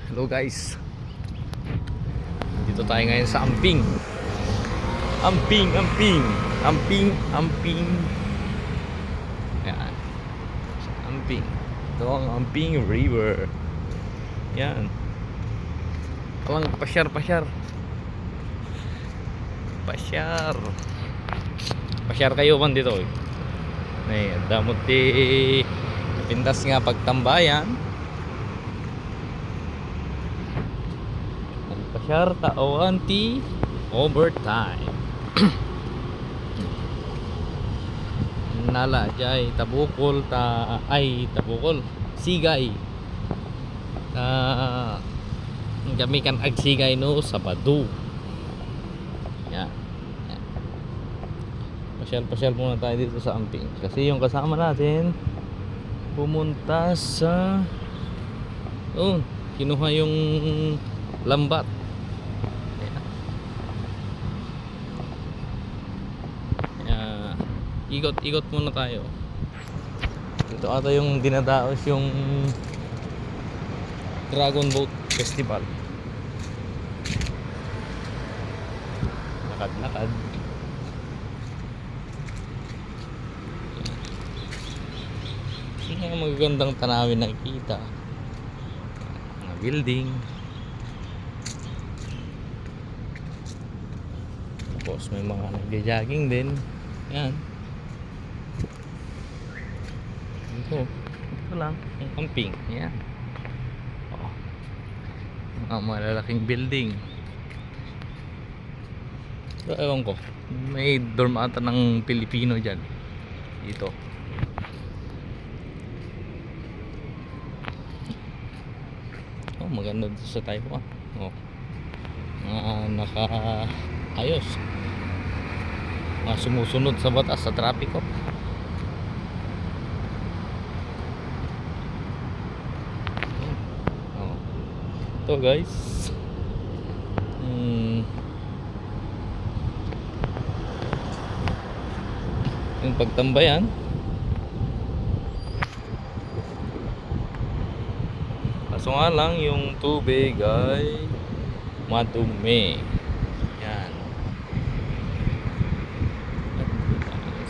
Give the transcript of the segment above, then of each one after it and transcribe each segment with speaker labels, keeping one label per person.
Speaker 1: Hello guys. Dito tayo ngayon sa Amping. Amping. Yan. Sa Amping. Ito ang Amping River. Yan. Palang pasyar. Pasyar kayo man dito. May damot di pintas nga pagtambayan. Pasyar tawan ti overtime. Nala jay tabukol tabukol sigay kami kan agsigay no Sabado. Yan. Pasyal muna tayo dito sa Amping kasi yung kasama natin pumunta sa kinuha yung lambat. Ikot muna tayo. Ito ata yung dinadaos yung Dragon Boat Festival. Lakad. Yung magagandang tanawin nakikita. Mga building. Tapos may mga nagja-jogging din. Yan. Ito lang ang Amping. Yan. Mga malalaking building. So, ewan ko, may dorm ata ng Pilipino dyan dito. Maganda dito sa Taiwan. Ayos. Mga sumusunod sa batas sa trapiko. Ito guys, yung pagtambayan. Kaso nga lang yung tubig ay madumi. Yan.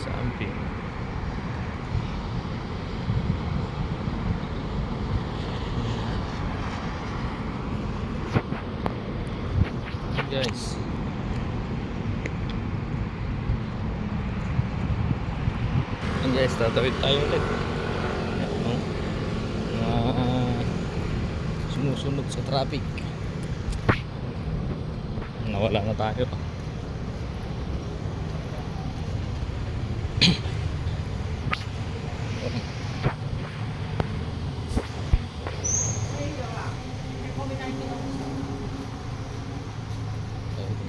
Speaker 1: Sa Amping. Guys, tatawid tayo ulit. Sumusunod sa traffic. Nawala na tayo.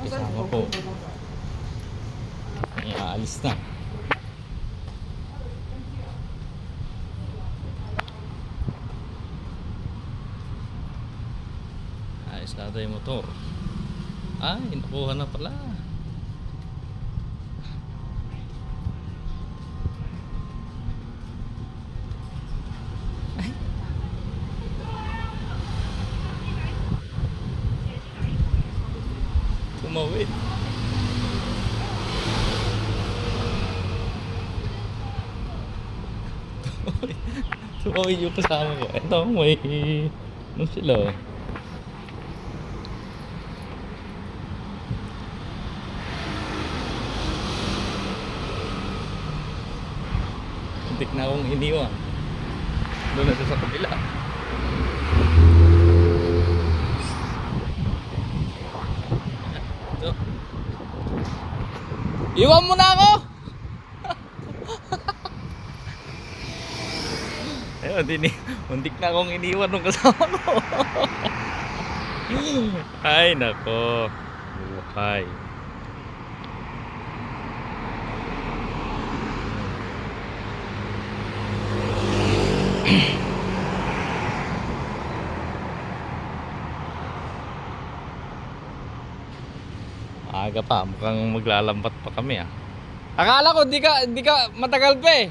Speaker 1: Kasama ko ay aalis na. Ayos na tayo motor. Ay, nakuha na pala. Ay. Tumawid. Tumawid yung kasama ko. Ito, may ano sila. Muntik na akong iniwan. Doon na sa kabila. Ito. Iwan mo na ako! Ayun, muntik na akong iniwan nung kasama ko. Ay, nako. Buhay. Aga pa, mukhang maglalambat pa kami. Akala ko di ka matagal pa eh.